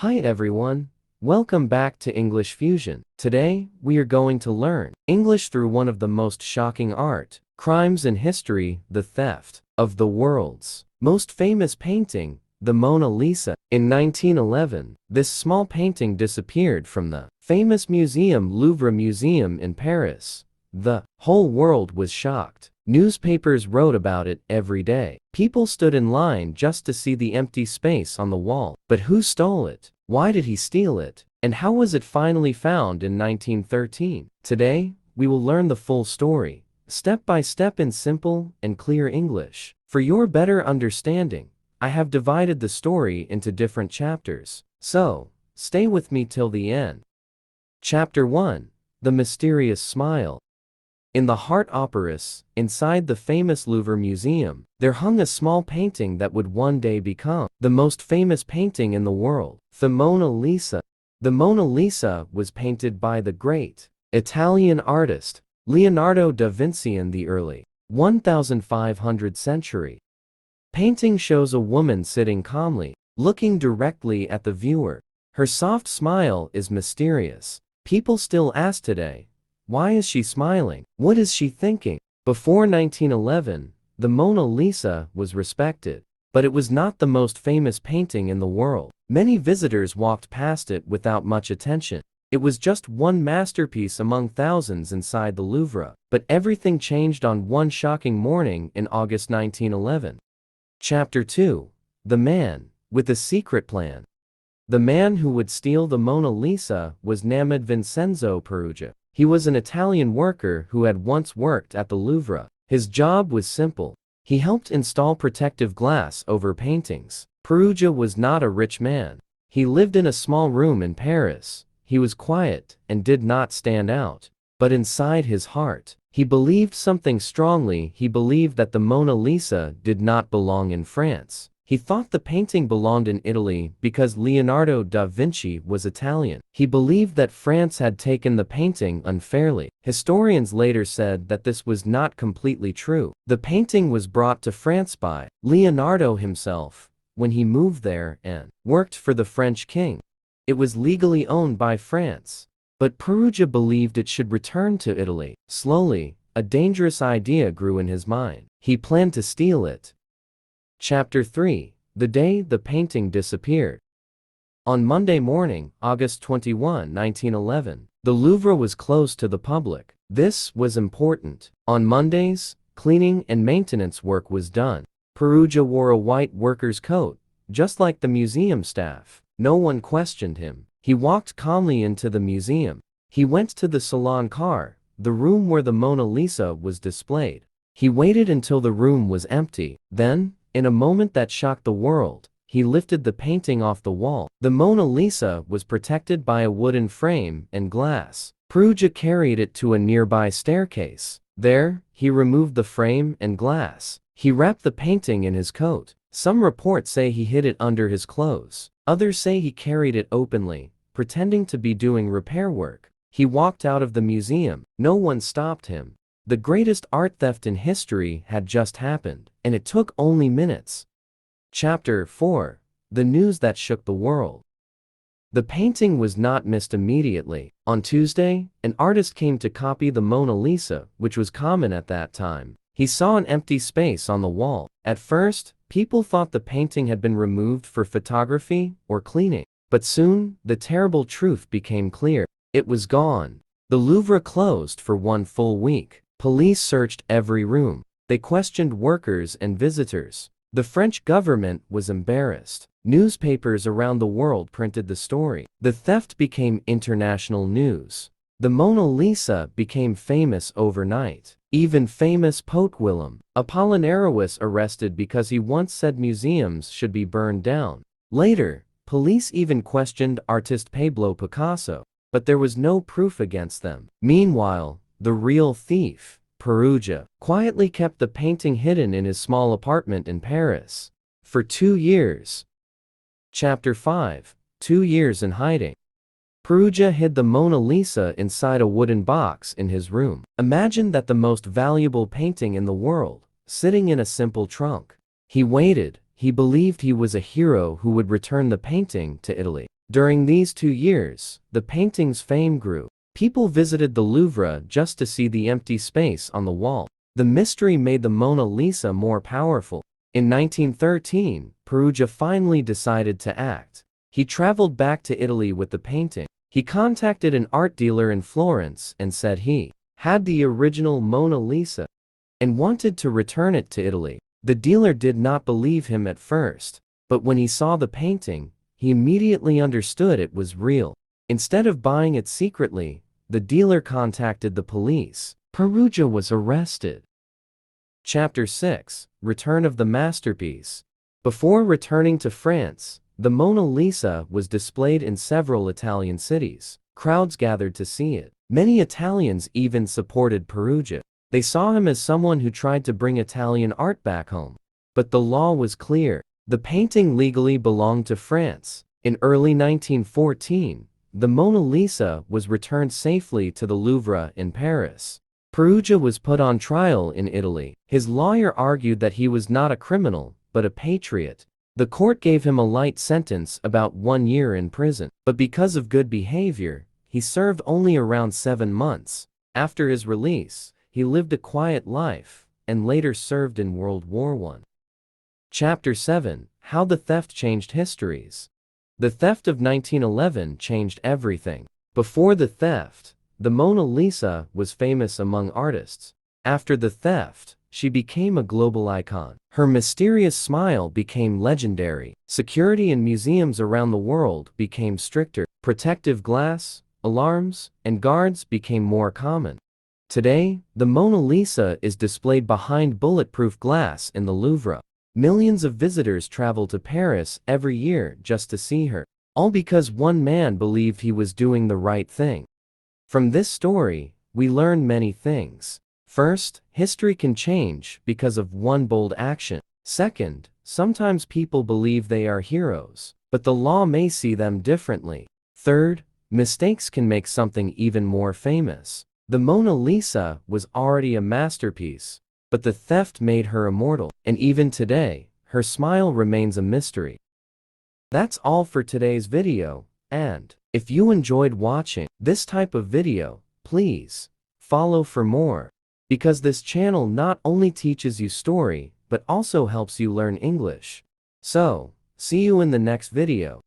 Hi everyone, welcome back to English Fusion. Today, we are going to learn English through one of the most shocking art, crimes in history, the theft of the world's most famous painting, the Mona Lisa. In 1911, this small painting disappeared from the famous museum Louvre Museum in Paris. The whole world was shocked. Newspapers wrote about it every day. People stood in line just to see the empty space on the wall. But who stole it? Why did he steal it? And how was it finally found in 1913? Today, we will learn the full story, step by step in simple and clear English. For your better understanding, I have divided the story into different chapters. So, stay with me till the end. Chapter 1. The Mysterious Smile. In the Heart Opera's, inside the famous Louvre Museum, there hung a small painting that would one day become the most famous painting in the world, the Mona Lisa. The Mona Lisa was painted by the great Italian artist Leonardo da Vinci in the early 1500 century. Painting shows a woman sitting calmly, looking directly at the viewer. Her soft smile is mysterious. People still ask today, why is she smiling? What is she thinking? Before 1911, the Mona Lisa was respected, but it was not the most famous painting in the world. Many visitors walked past it without much attention. It was just one masterpiece among thousands inside the Louvre. But everything changed on one shocking morning in August 1911. Chapter 2. The Man with a Secret Plan. The man who would steal the Mona Lisa was named Vincenzo Peruggia. He was an Italian worker who had once worked at the Louvre. His job was simple. He helped install protective glass over paintings. Peruggia was not a rich man. He lived in a small room in Paris. He was quiet and did not stand out. But inside his heart, he believed something strongly. He believed that the Mona Lisa did not belong in France. He thought the painting belonged in Italy because Leonardo da Vinci was Italian. He believed that France had taken the painting unfairly. Historians later said that this was not completely true. The painting was brought to France by Leonardo himself when he moved there and worked for the French king. It was legally owned by France. But Peruggia believed it should return to Italy. Slowly, a dangerous idea grew in his mind. He planned to steal it. Chapter 3. The Day the Painting Disappeared. On Monday morning, August 21, 1911, the Louvre was closed to the public. This was important. On Mondays, cleaning and maintenance work was done. Peruggia wore a white worker's coat, just like the museum staff. No one questioned him. He walked calmly into the museum. He went to the salon car, the room where the Mona Lisa was displayed. He waited until the room was empty. Then, in a moment that shocked the world, he lifted the painting off the wall. The Mona Lisa was protected by a wooden frame and glass. Peruggia carried it to a nearby staircase. There, he removed the frame and glass. He wrapped the painting in his coat. Some reports say he hid it under his clothes. Others say he carried it openly, pretending to be doing repair work. He walked out of the museum. No one stopped him. The greatest art theft in history had just happened, and it took only minutes. Chapter 4. The News That Shook the World. The painting was not missed immediately. On Tuesday, an artist came to copy the Mona Lisa, which was common at that time. He saw an empty space on the wall. At first, people thought the painting had been removed for photography or cleaning. But soon, the terrible truth became clear. It was gone. The Louvre closed for one full week. Police searched every room. They questioned workers and visitors. The French government was embarrassed. Newspapers around the world printed the story. The theft became international news. The Mona Lisa became famous overnight. Even famous Pope Willem Apollinaire was arrested because he once said museums should be burned down. Later, police even questioned artist Pablo Picasso, but there was no proof against them. Meanwhile, the real thief, Peruggia, quietly kept the painting hidden in his small apartment in Paris for 2 years. Chapter 5. 2 years in hiding. Peruggia hid the Mona Lisa inside a wooden box in his room. Imagine that the most valuable painting in the world, sitting in a simple trunk. He waited. He believed he was a hero who would return the painting to Italy. During these 2 years, the painting's fame grew. People visited the Louvre just to see the empty space on the wall. The mystery made the Mona Lisa more powerful. In 1913, Peruggia finally decided to act. He traveled back to Italy with the painting. He contacted an art dealer in Florence and said he had the original Mona Lisa and wanted to return it to Italy. The dealer did not believe him at first, but when he saw the painting, he immediately understood it was real. Instead of buying it secretly, the dealer contacted the police. Peruggia was arrested. Chapter 6: Return of the Masterpiece. Before returning to France, the Mona Lisa was displayed in several Italian cities. Crowds gathered to see it. Many Italians even supported Peruggia. They saw him as someone who tried to bring Italian art back home. But the law was clear. The painting legally belonged to France. In early 1914, the Mona Lisa was returned safely to the Louvre in Paris. Peruggia was put on trial in Italy. His lawyer argued that he was not a criminal, but a patriot. The court gave him a light sentence, about 1 year in prison. But because of good behavior, he served only around 7 months. After his release, he lived a quiet life, and later served in World War I. Chapter 7: How the Theft Changed Histories. The theft of 1911 changed everything. Before the theft, the Mona Lisa was famous among artists. After the theft, she became a global icon. Her mysterious smile became legendary. Security in museums around the world became stricter. Protective glass, alarms, and guards became more common. Today, the Mona Lisa is displayed behind bulletproof glass in the Louvre. Millions of visitors travel to Paris every year just to see her, all because one man believed he was doing the right thing. From this story, we learn many things. First, history can change because of one bold action. Second, sometimes people believe they are heroes, but the law may see them differently. Third, mistakes can make something even more famous. The Mona Lisa was already a masterpiece, but the theft made her immortal, and even today, her smile remains a mystery. That's all for today's video, and if you enjoyed watching this type of video, please follow for more, because this channel not only teaches you story, but also helps you learn English. So, see you in the next video.